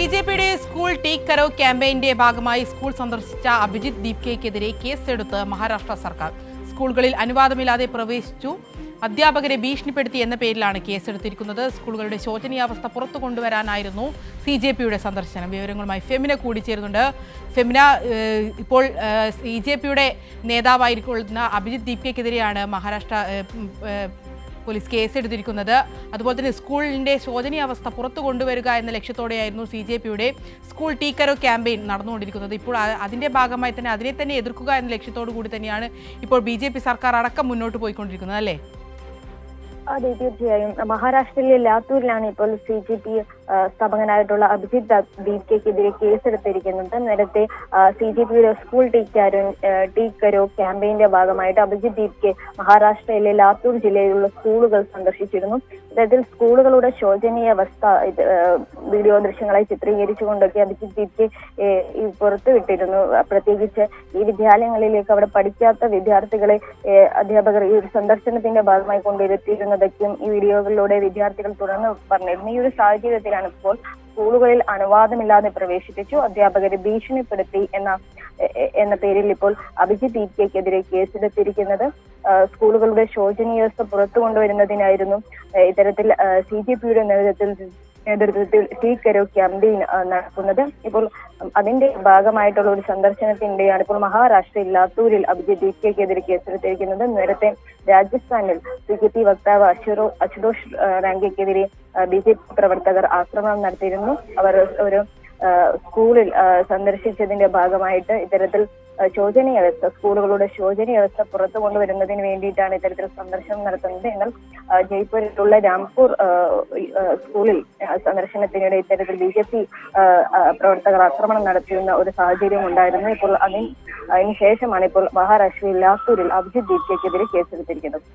സിജെപിയുടെ school take കരോ ക്യാമ്പയിന്റെ ഭാഗമായി school സന്ദർശിച്ച അഭിജിത്ത് ദീപ്കയ്ക്കെതിരെ കേസെടുത്ത് മഹാരാഷ്ട്ര സർക്കാർ. സ്കൂളുകളിൽ അനുവാദമില്ലാതെ പ്രവേശിച്ചു, അധ്യാപകരെ ഭീഷണിപ്പെടുത്തി എന്ന പേരിലാണ് കേസെടുത്തിരിക്കുന്നത്. സ്കൂളുകളുടെ ശോചനീയാവസ്ഥ പുറത്തു കൊണ്ടുവരാനായിരുന്നു സിജെപിയുടെ സന്ദർശനം. വിവരങ്ങളുമായി ഫെമിന കൂടി ചേരുന്നുണ്ട്. ഫെമിന, ഇപ്പോൾ സിജെപിയുടെ നേതാവായിരിക്കുന്ന അഭിജിത്ത് ദീപ്കയ്ക്കെതിരെയാണ് മഹാരാഷ്ട്ര പോലീസ് കേസെടുത്തിരിക്കുന്നത്. അതുപോലെ തന്നെ സ്കൂളിൻ്റെ ശോചനീയാവസ്ഥ പുറത്തു കൊണ്ടുവരിക എന്ന ലക്ഷ്യത്തോടെയായിരുന്നു സിജെപിയുടെ സ്കൂൾ ടേക്ക് കരോ ക്യാമ്പയിൻ നടന്നുകൊണ്ടിരിക്കുന്നത്. ഇപ്പോൾ അതിൻ്റെ ഭാഗമായി തന്നെ അതിനെ തന്നെ എതിർക്കുക എന്ന ലക്ഷ്യത്തോടു കൂടി തന്നെയാണ് ഇപ്പോൾ ബി സർക്കാർ അടക്കം മുന്നോട്ട് പോയിക്കൊണ്ടിരിക്കുന്നത്, അല്ലേ? അതെ, തീർച്ചയായും. മഹാരാഷ്ട്രയിലെ ലാത്തൂരിലാണ് ഇപ്പോൾ സിജെപി സ്ഥാപകനായിട്ടുള്ള അഭിജിത്ത് ദീപ്കയ്ക്കെതിരെ കേസെടുത്തിരിക്കുന്നത്. നേരത്തെ സിജെപിയുടെ സ്കൂൾ ടേക്ക് കരോ ക്യാമ്പയിന്റെ ഭാഗമായിട്ട് അഭിജിത്ത് ദീപ്കെ മഹാരാഷ്ട്രയിലെ ലാത്തൂർ ജില്ലയിലുള്ള സ്കൂളുകൾ സന്ദർശിച്ചിരുന്നു. ഇത്തരത്തിൽ സ്കൂളുകളുടെ ശോചനീയാവസ്ഥ വീഡിയോ ദൃശ്യങ്ങളായി ചിത്രീകരിച്ചുകൊണ്ടൊക്കെ അഭിജിത്ത് ദീപ്കെ പുറത്തുവിട്ടിരുന്നു. പ്രത്യേകിച്ച് ഈ വിദ്യാലയങ്ങളിലേക്ക് അവിടെ പഠിക്കാത്ത വിദ്യാർത്ഥികളെ അധ്യാപകർ ഈ ഒരു സന്ദർശനത്തിന്റെ ഭാഗമായി കൊണ്ടുവരുത്തിയിരുന്നതൊക്കെയും ഈ വീഡിയോകളിലൂടെ വിദ്യാർത്ഥികൾ തുറന്നു പറഞ്ഞിരുന്നു. ഈ ഒരു സാഹചര്യത്തിലാണ് ഇപ്പോൾ സ്കൂളുകളിൽ അനുവാദമില്ലാതെ പ്രവേശിപ്പിച്ചു, അധ്യാപകരെ ഭീഷണിപ്പെടുത്തി എന്ന പേരിൽ ഇപ്പോൾ അഭിജിത്ത് ദീപ്കയ്ക്കെതിരെ കേസെടുത്തിരിക്കുന്നത്. സ്കൂളുകളുടെ ശോചനീയാവസ്ഥ പുറത്തു കൊണ്ടുവരുന്നതിനായിരുന്നു ഇത്തരത്തിൽ സിജെപിയുടെ നേതൃത്വത്തിൽ ടേക്ക് കരോ ക്യാമ്പയിൻ നടക്കുന്നത്. ഇപ്പോൾ അതിന്റെ ഭാഗമായിട്ടുള്ള ഒരു സന്ദർശനത്തിന്റെയാണ് ഇപ്പോൾ മഹാരാഷ്ട്രയിൽ ലാത്തൂരിൽ അഭിജിത്ത് ദീപ്കയ്ക്കെതിരെ കേസെടുത്തിരിക്കുന്നത്. നേരത്തെ രാജസ്ഥാനിൽ സിജെപി വക്താവ് അശുതോഷ് റാങ്കയ്ക്കെതിരെ ബിജെപി പ്രവർത്തകർ ആക്രമണം നടത്തിയിരുന്നു. അവർ ഒരു സ്കൂളിൽ സന്ദർശിച്ചതിന്റെ ഭാഗമായിട്ട് ഇത്തരത്തിൽ സ്കൂളുകളുടെ ശോചനീയാവസ്ഥ പുറത്തു കൊണ്ടുവരുന്നതിന് വേണ്ടിയിട്ടാണ് ഇത്തരത്തിൽ സന്ദർശനം നടത്തുന്നത്. എന്നാൽ ജയ്പൂരിലുള്ള രാംപൂർ സ്കൂളിൽ സന്ദർശനത്തിനിടെ ഇത്തരത്തിൽ ബിജെപി പ്രവർത്തകർ ആക്രമണം നടത്തിയിരുന്ന ഒരു സാഹചര്യം ഉണ്ടായിരുന്നു. ഇപ്പോൾ അതിനുശേഷമാണ് ഇപ്പോൾ മഹാരാഷ്ട്രയിൽ ലാത്തൂരിൽ അഭിജിത്ത് ദീപ്കയ്ക്കെതിരെ കേസെടുത്തിരിക്കുന്നത്.